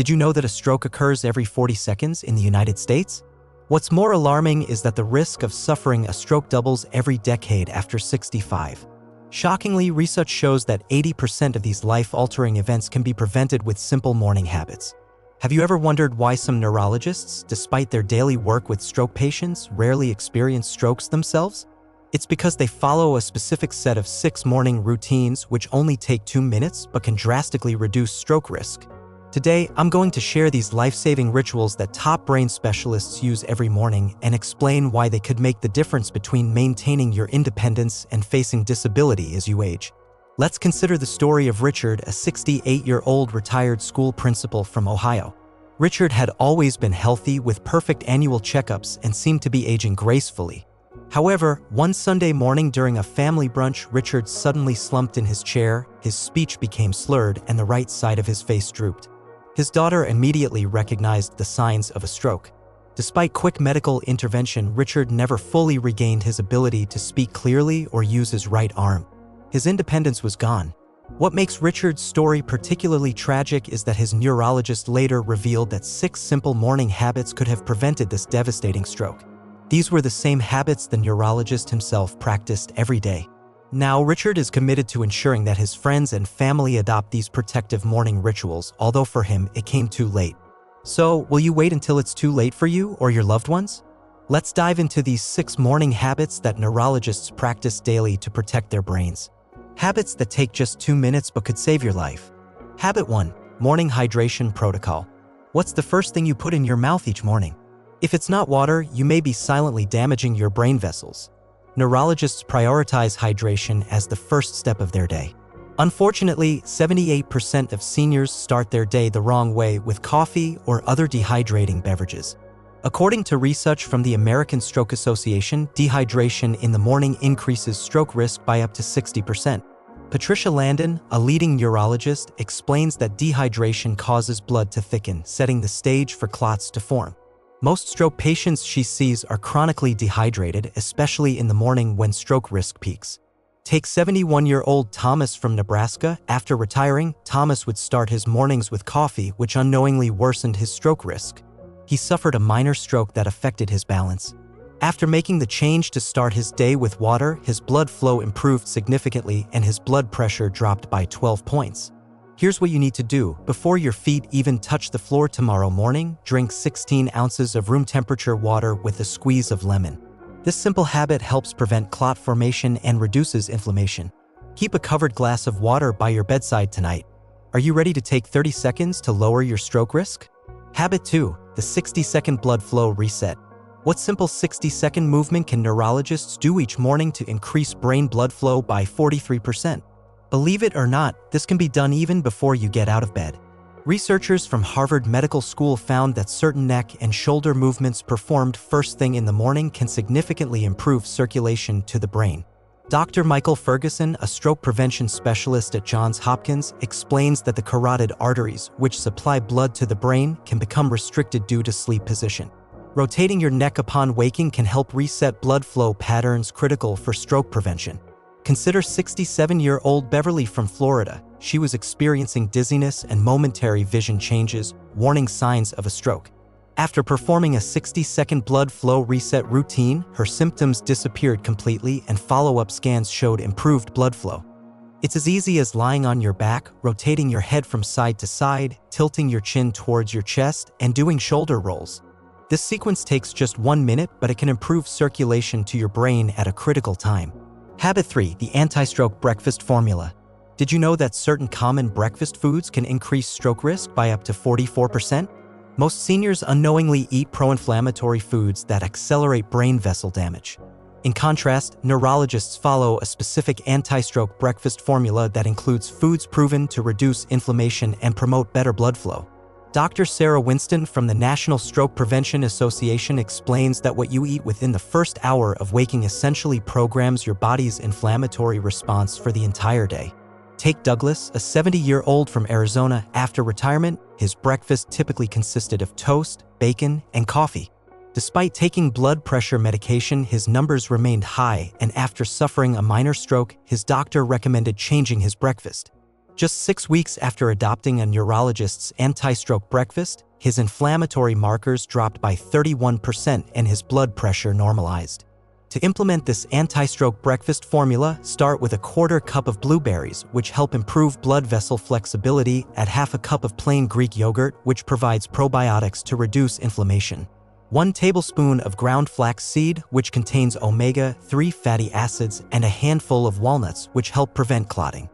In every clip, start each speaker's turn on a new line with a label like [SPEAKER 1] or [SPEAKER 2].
[SPEAKER 1] Did you know that a stroke occurs every 40 seconds in the United States? What's more alarming is that the risk of suffering a stroke doubles every decade after 65. Shockingly, research shows that 80% of these life-altering events can be prevented with simple morning habits. Have you ever wondered why some neurologists, despite their daily work with stroke patients, rarely experience strokes themselves? It's because they follow a specific set of 6 morning routines which only take 2 minutes but can drastically reduce stroke risk. Today, I'm going to share these life-saving rituals that top brain specialists use every morning and explain why they could make the difference between maintaining your independence and facing disability as you age. Let's consider the story of Richard, a 68-year-old retired school principal from Ohio. Richard had always been healthy with perfect annual checkups and seemed to be aging gracefully. However, one Sunday morning during a family brunch, Richard suddenly slumped in his chair, his speech became slurred, and the right side of his face drooped. His daughter immediately recognized the signs of a stroke. Despite quick medical intervention, Richard never fully regained his ability to speak clearly or use his right arm. His independence was gone. What makes Richard's story particularly tragic is that his neurologist later revealed that 6 simple morning habits could have prevented this devastating stroke. These were the same habits the neurologist himself practiced every day. Now, Richard is committed to ensuring that his friends and family adopt these protective morning rituals, although for him, it came too late. So, will you wait until it's too late for you or your loved ones? Let's dive into these 6 morning habits that neurologists practice daily to protect their brains. Habits that take just 2 minutes but could save your life. Habit 1. Morning hydration protocol. What's the first thing you put in your mouth each morning? If it's not water, you may be silently damaging your brain vessels. Neurologists prioritize hydration as the first step of their day. Unfortunately, 78% of seniors start their day the wrong way with coffee or other dehydrating beverages. According to research from the American Stroke Association, dehydration in the morning increases stroke risk by up to 60%. Patricia Landon, a leading neurologist, explains that dehydration causes blood to thicken, setting the stage for clots to form. Most stroke patients she sees are chronically dehydrated, especially in the morning when stroke risk peaks. Take 71-year-old Thomas from Nebraska. After retiring, Thomas would start his mornings with coffee, which unknowingly worsened his stroke risk. He suffered a minor stroke that affected his balance. After making the change to start his day with water, his blood flow improved significantly and his blood pressure dropped by 12 points. Here's what you need to do. Before your feet even touch the floor tomorrow morning, drink 16 ounces of room temperature water with a squeeze of lemon. This simple habit helps prevent clot formation and reduces inflammation. Keep a covered glass of water by your bedside tonight. Are you ready to take 30 seconds to lower your stroke risk? Habit 2. The 60-second blood flow reset. What simple 60-second movement can neurologists do each morning to increase brain blood flow by 43%? Believe it or not, this can be done even before you get out of bed. Researchers from Harvard Medical School found that certain neck and shoulder movements performed first thing in the morning can significantly improve circulation to the brain. Dr. Michael Ferguson, a stroke prevention specialist at Johns Hopkins, explains that the carotid arteries, which supply blood to the brain, can become restricted due to sleep position. Rotating your neck upon waking can help reset blood flow patterns critical for stroke prevention. Consider 67-year-old Beverly from Florida. She was experiencing dizziness and momentary vision changes, warning signs of a stroke. After performing a 60-second blood flow reset routine, her symptoms disappeared completely and follow-up scans showed improved blood flow. It's as easy as lying on your back, rotating your head from side to side, tilting your chin towards your chest, and doing shoulder rolls. This sequence takes just 1 minute, but it can improve circulation to your brain at a critical time. Habit 3. The anti-stroke breakfast formula. Did you know that certain common breakfast foods can increase stroke risk by up to 44%? Most seniors unknowingly eat pro-inflammatory foods that accelerate brain vessel damage. In contrast, neurologists follow a specific anti-stroke breakfast formula that includes foods proven to reduce inflammation and promote better blood flow. Dr. Sarah Winston from the National Stroke Prevention Association explains that what you eat within the first hour of waking essentially programs your body's inflammatory response for the entire day. Take Douglas, a 70-year-old from Arizona. After retirement, his breakfast typically consisted of toast, bacon, and coffee. Despite taking blood pressure medication, his numbers remained high, and after suffering a minor stroke, his doctor recommended changing his breakfast. Just 6 weeks after adopting a neurologist's anti-stroke breakfast, his inflammatory markers dropped by 31% and his blood pressure normalized. To implement this anti-stroke breakfast formula, start with a quarter cup of blueberries, which help improve blood vessel flexibility, add half a cup of plain Greek yogurt, which provides probiotics to reduce inflammation. 1 tablespoon of ground flax seed, which contains omega-3 fatty acids, and a handful of walnuts, which help prevent clotting.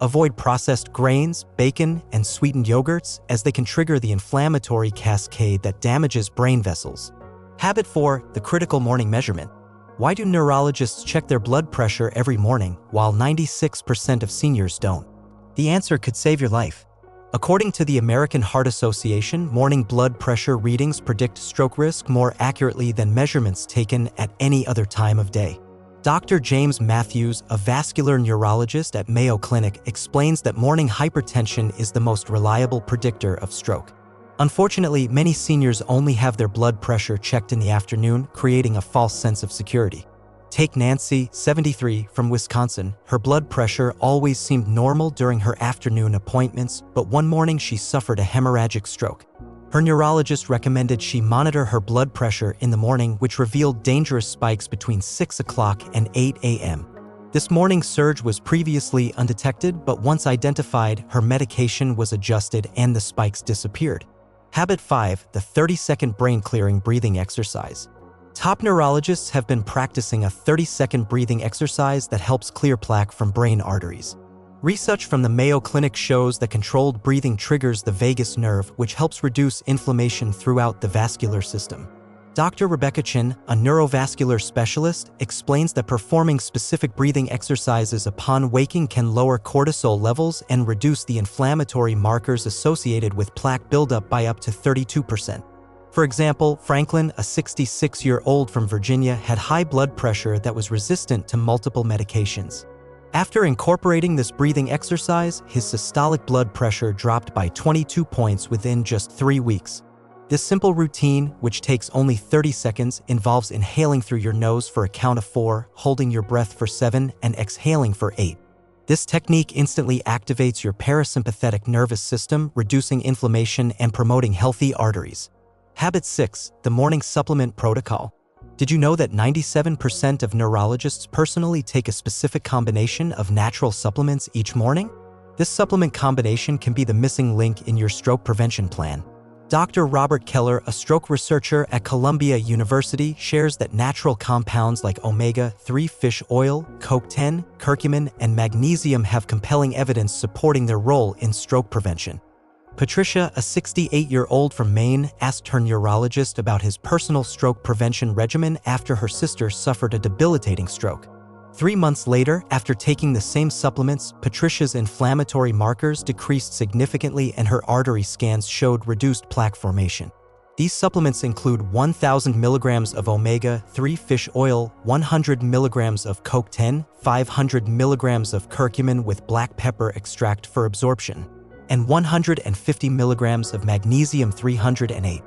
[SPEAKER 1] Avoid processed grains, bacon, and sweetened yogurts, as they can trigger the inflammatory cascade that damages brain vessels. Habit 4. The critical morning measurement. Why do neurologists check their blood pressure every morning, while 96% of seniors don't? The answer could save your life. According to the American Heart Association, morning blood pressure readings predict stroke risk more accurately than measurements taken at any other time of day. Dr. James Matthews, a vascular neurologist at Mayo Clinic, explains that morning hypertension is the most reliable predictor of stroke. Unfortunately, many seniors only have their blood pressure checked in the afternoon, creating a false sense of security. Take Nancy, 73, from Wisconsin. Her blood pressure always seemed normal during her afternoon appointments, but one morning she suffered a hemorrhagic stroke. Her neurologist recommended she monitor her blood pressure in the morning, which revealed dangerous spikes between 6 o'clock and 8 a.m. This morning surge was previously undetected, but once identified, her medication was adjusted and the spikes disappeared. Habit 5. The 30-second brain-clearing breathing exercise. Top neurologists have been practicing a 30-second breathing exercise that helps clear plaque from brain arteries. Research from the Mayo Clinic shows that controlled breathing triggers the vagus nerve, which helps reduce inflammation throughout the vascular system. Dr. Rebecca Chin, a neurovascular specialist, explains that performing specific breathing exercises upon waking can lower cortisol levels and reduce the inflammatory markers associated with plaque buildup by up to 32%. For example, Franklin, a 66-year-old from Virginia, had high blood pressure that was resistant to multiple medications. After incorporating this breathing exercise, his systolic blood pressure dropped by 22 points within just 3 weeks. This simple routine, which takes only 30 seconds, involves inhaling through your nose for a count of 4, holding your breath for 7, and exhaling for 8. This technique instantly activates your parasympathetic nervous system, reducing inflammation and promoting healthy arteries. Habit 6. The morning supplement protocol. Did you know that 97% of neurologists personally take a specific combination of natural supplements each morning? This supplement combination can be the missing link in your stroke prevention plan. Dr. Robert Keller, a stroke researcher at Columbia University, shares that natural compounds like omega-3 fish oil, CoQ10, curcumin, and magnesium have compelling evidence supporting their role in stroke prevention. Patricia, a 68-year-old from Maine, asked her neurologist about his personal stroke prevention regimen after her sister suffered a debilitating stroke. 3 months later, after taking the same supplements, Patricia's inflammatory markers decreased significantly and her artery scans showed reduced plaque formation. These supplements include 1,000 milligrams of omega-3 fish oil, 100 milligrams of CoQ10, 500 milligrams of curcumin with black pepper extract for absorption, and 150 milligrams of magnesium 308.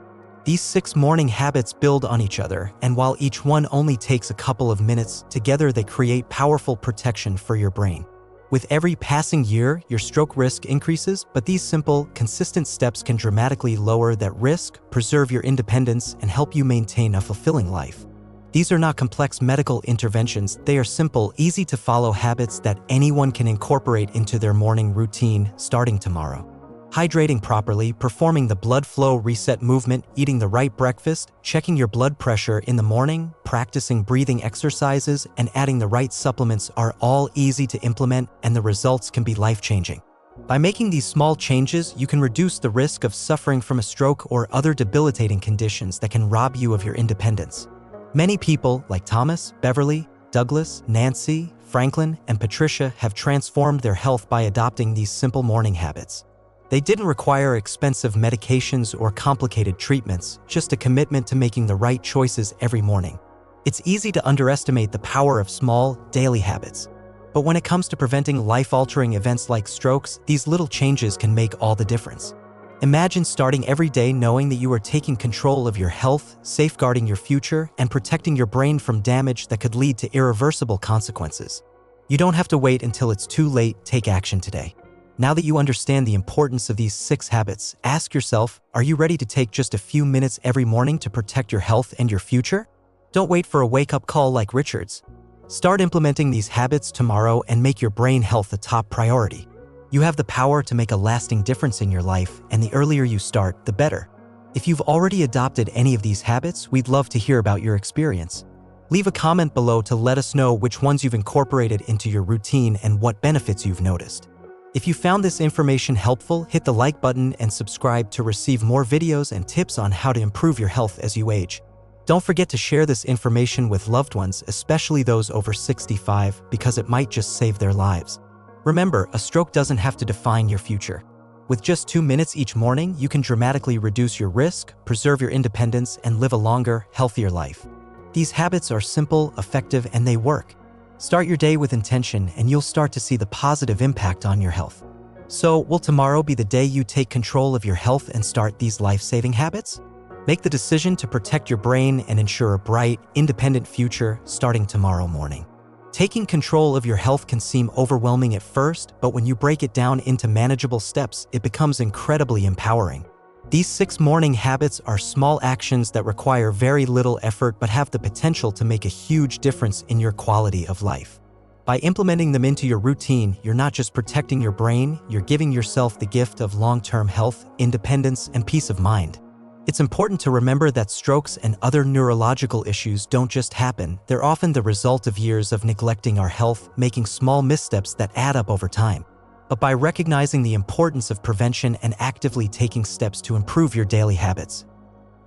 [SPEAKER 1] These 6 morning habits build on each other, and while each one only takes a couple of minutes, together they create powerful protection for your brain. With every passing year, your stroke risk increases, but these simple, consistent steps can dramatically lower that risk, preserve your independence, and help you maintain a fulfilling life. These are not complex medical interventions, they are simple, easy-to-follow habits that anyone can incorporate into their morning routine starting tomorrow. Hydrating properly, performing the blood flow reset movement, eating the right breakfast, checking your blood pressure in the morning, practicing breathing exercises, and adding the right supplements are all easy to implement, and the results can be life-changing. By making these small changes, you can reduce the risk of suffering from a stroke or other debilitating conditions that can rob you of your independence. Many people, like Thomas, Beverly, Douglas, Nancy, Franklin, and Patricia, have transformed their health by adopting these simple morning habits. They didn't require expensive medications or complicated treatments, just a commitment to making the right choices every morning. It's easy to underestimate the power of small, daily habits. But when it comes to preventing life-altering events like strokes, these little changes can make all the difference. Imagine starting every day knowing that you are taking control of your health, safeguarding your future, and protecting your brain from damage that could lead to irreversible consequences. You don't have to wait until it's too late, take action today. Now that you understand the importance of these 6 habits, ask yourself, are you ready to take just a few minutes every morning to protect your health and your future? Don't wait for a wake-up call like Richard's. Start implementing these habits tomorrow and make your brain health a top priority. You have the power to make a lasting difference in your life, and the earlier you start, the better. If you've already adopted any of these habits, we'd love to hear about your experience. Leave a comment below to let us know which ones you've incorporated into your routine and what benefits you've noticed. If you found this information helpful, hit the like button and subscribe to receive more videos and tips on how to improve your health as you age. Don't forget to share this information with loved ones, especially those over 65, because it might just save their lives. Remember, a stroke doesn't have to define your future. With just 2 minutes each morning, you can dramatically reduce your risk, preserve your independence, and live a longer, healthier life. These habits are simple, effective, and they work. Start your day with intention, and you'll start to see the positive impact on your health. So, will tomorrow be the day you take control of your health and start these life-saving habits? Make the decision to protect your brain and ensure a bright, independent future starting tomorrow morning. Taking control of your health can seem overwhelming at first, but when you break it down into manageable steps, it becomes incredibly empowering. These 6 morning habits are small actions that require very little effort but have the potential to make a huge difference in your quality of life. By implementing them into your routine, you're not just protecting your brain, you're giving yourself the gift of long-term health, independence, and peace of mind. It's important to remember that strokes and other neurological issues don't just happen. They're often the result of years of neglecting our health, making small missteps that add up over time. But by recognizing the importance of prevention and actively taking steps to improve your daily habits,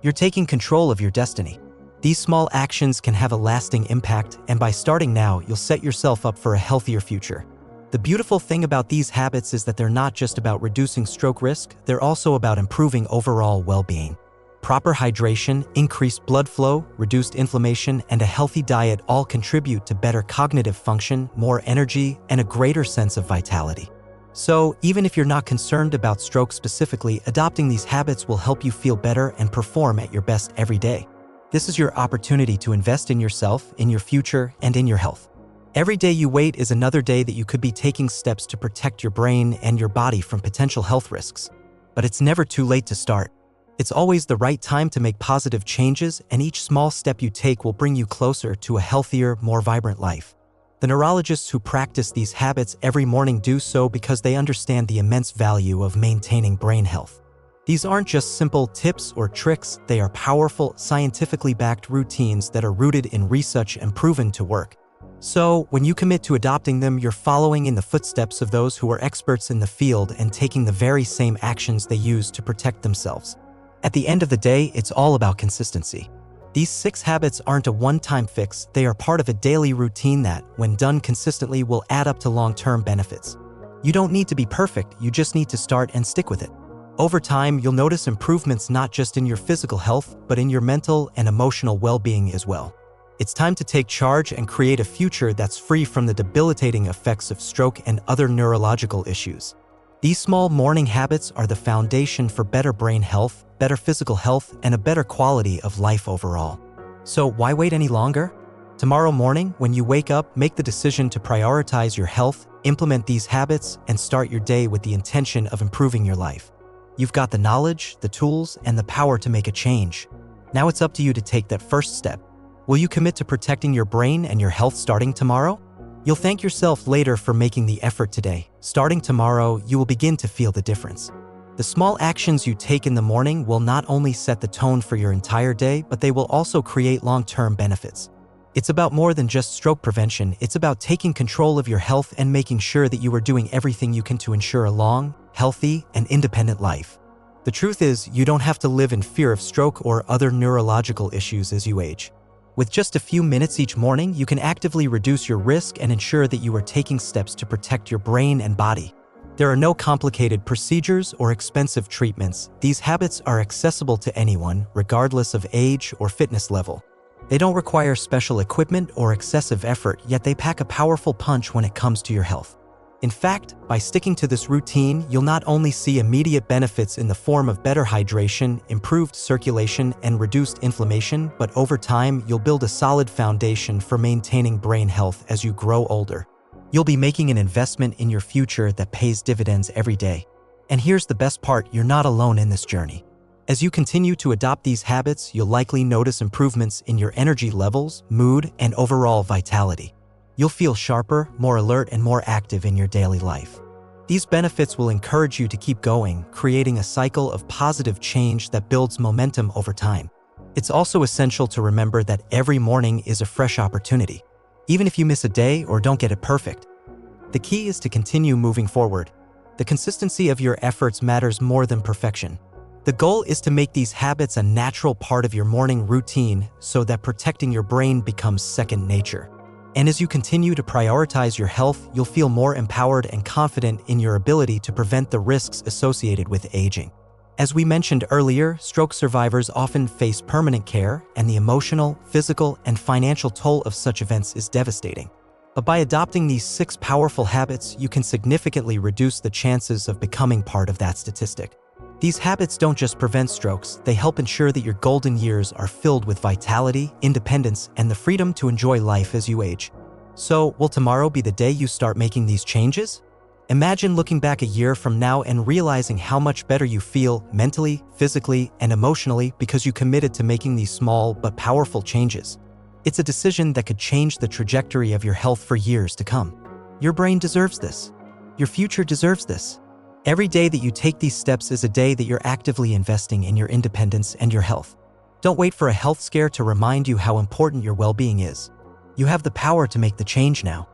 [SPEAKER 1] you're taking control of your destiny. These small actions can have a lasting impact, and by starting now, you'll set yourself up for a healthier future. The beautiful thing about these habits is that they're not just about reducing stroke risk, they're also about improving overall well-being. Proper hydration, increased blood flow, reduced inflammation, and a healthy diet all contribute to better cognitive function, more energy, and a greater sense of vitality. So, even if you're not concerned about stroke specifically, adopting these habits will help you feel better and perform at your best every day. This is your opportunity to invest in yourself, in your future, and in your health. Every day you wait is another day that you could be taking steps to protect your brain and your body from potential health risks. But it's never too late to start. It's always the right time to make positive changes, and each small step you take will bring you closer to a healthier, more vibrant life. The neurologists who practice these habits every morning do so because they understand the immense value of maintaining brain health. These aren't just simple tips or tricks, they are powerful, scientifically backed routines that are rooted in research and proven to work. So, when you commit to adopting them, you're following in the footsteps of those who are experts in the field and taking the very same actions they use to protect themselves. At the end of the day, it's all about consistency. These 6 habits aren't a one-time fix, they are part of a daily routine that, when done consistently, will add up to long-term benefits. You don't need to be perfect, you just need to start and stick with it. Over time, you'll notice improvements not just in your physical health, but in your mental and emotional well-being as well. It's time to take charge and create a future that's free from the debilitating effects of stroke and other neurological issues. These small morning habits are the foundation for better brain health, better physical health, and a better quality of life overall. So why wait any longer? Tomorrow morning, when you wake up, make the decision to prioritize your health, implement these habits, and start your day with the intention of improving your life. You've got the knowledge, the tools, and the power to make a change. Now it's up to you to take that first step. Will you commit to protecting your brain and your health starting tomorrow? You'll thank yourself later for making the effort today. Starting tomorrow, you will begin to feel the difference. The small actions you take in the morning will not only set the tone for your entire day, but they will also create long-term benefits. It's about more than just stroke prevention, it's about taking control of your health and making sure that you are doing everything you can to ensure a long, healthy, and independent life. The truth is, you don't have to live in fear of stroke or other neurological issues as you age. With just a few minutes each morning, you can actively reduce your risk and ensure that you are taking steps to protect your brain and body. There are no complicated procedures or expensive treatments. These habits are accessible to anyone, regardless of age or fitness level. They don't require special equipment or excessive effort, yet they pack a powerful punch when it comes to your health. In fact, by sticking to this routine, you'll not only see immediate benefits in the form of better hydration, improved circulation, and reduced inflammation, but over time, you'll build a solid foundation for maintaining brain health as you grow older. You'll be making an investment in your future that pays dividends every day. And here's the best part, you're not alone in this journey. As you continue to adopt these habits, you'll likely notice improvements in your energy levels, mood, and overall vitality. You'll feel sharper, more alert, and more active in your daily life. These benefits will encourage you to keep going, creating a cycle of positive change that builds momentum over time. It's also essential to remember that every morning is a fresh opportunity, even if you miss a day or don't get it perfect. The key is to continue moving forward. The consistency of your efforts matters more than perfection. The goal is to make these habits a natural part of your morning routine so that protecting your brain becomes second nature. And as you continue to prioritize your health, you'll feel more empowered and confident in your ability to prevent the risks associated with aging. As we mentioned earlier, stroke survivors often face permanent care, and the emotional, physical, and financial toll of such events is devastating. But by adopting these 6 powerful habits, you can significantly reduce the chances of becoming part of that statistic. These habits don't just prevent strokes, they help ensure that your golden years are filled with vitality, independence, and the freedom to enjoy life as you age. So, will tomorrow be the day you start making these changes? Imagine looking back a year from now and realizing how much better you feel mentally, physically, and emotionally because you committed to making these small but powerful changes. It's a decision that could change the trajectory of your health for years to come. Your brain deserves this. Your future deserves this. Every day that you take these steps is a day that you're actively investing in your independence and your health. Don't wait for a health scare to remind you how important your well-being is. You have the power to make the change now.